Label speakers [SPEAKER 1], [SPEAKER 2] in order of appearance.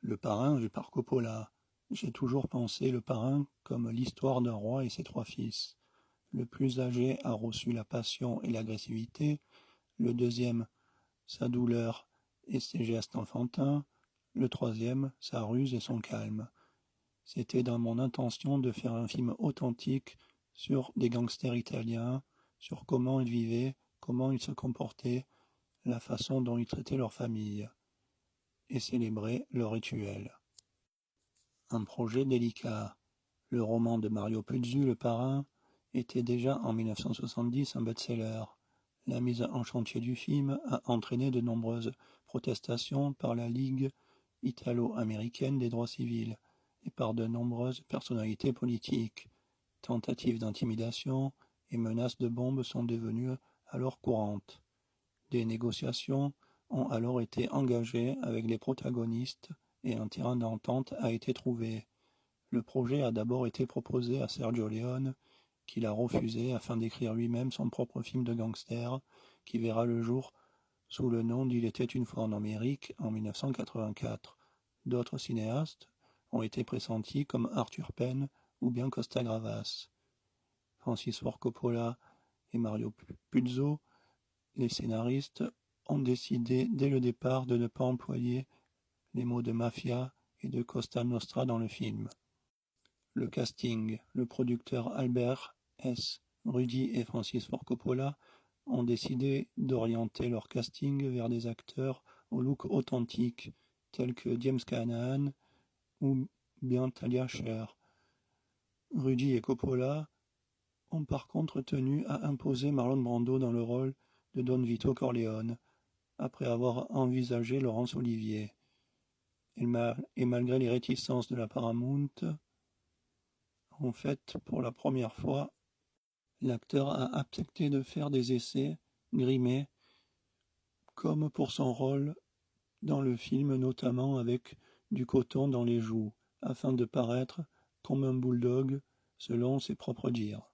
[SPEAKER 1] Le Parrain vu par Coppola. J'ai toujours pensé Le Parrain comme l'histoire d'un roi et ses trois fils. Le plus âgé a reçu la passion et l'agressivité, le deuxième sa douleur et ses gestes enfantins, le troisième sa ruse et son calme. C'était dans mon intention de faire un film authentique sur des gangsters italiens, sur comment ils vivaient, comment ils se comportaient, la façon dont ils traitaient leur famille, et célébrer leur rituel. Un projet délicat. Le roman de Mario Puzo, Le Parrain, était déjà en 1970 un best-seller. La mise en chantier du film a entraîné de nombreuses protestations par la Ligue italo-américaine des droits civils et par de nombreuses personnalités politiques. Tentatives d'intimidation et menaces de bombes sont devenues alors courantes. Des négociations ont alors été engagées avec les protagonistes et un terrain d'entente a été trouvé. Le projet a d'abord été proposé à Sergio Leone, qui l'a refusé afin d'écrire lui-même son propre film de gangster, qui verra le jour sous le nom d'Il était une fois en Amérique en 1984. D'autres cinéastes ont été pressentis comme Arthur Penn ou bien Costa Gravas. Francis Ford Coppola et Mario Puzo, les scénaristes, ont décidé dès le départ de ne pas employer les mots de mafia et de Costa Nostra dans le film. Le casting. Le producteur Albert S. Rudy et Francis Ford Coppola ont décidé d'orienter leur casting vers des acteurs au look authentique, tels que James Caan ou bien Talia Shire. Rudy et Coppola ont par contre tenu à imposer Marlon Brando dans le rôle de Don Vito Corleone, après avoir envisagé Laurence Olivier. Et malgré les réticences de la Paramount, en fait, pour la première fois, l'acteur a accepté de faire des essais grimés, comme pour son rôle dans le film, notamment avec du coton dans les joues, afin de paraître comme un bulldog, selon ses propres dires.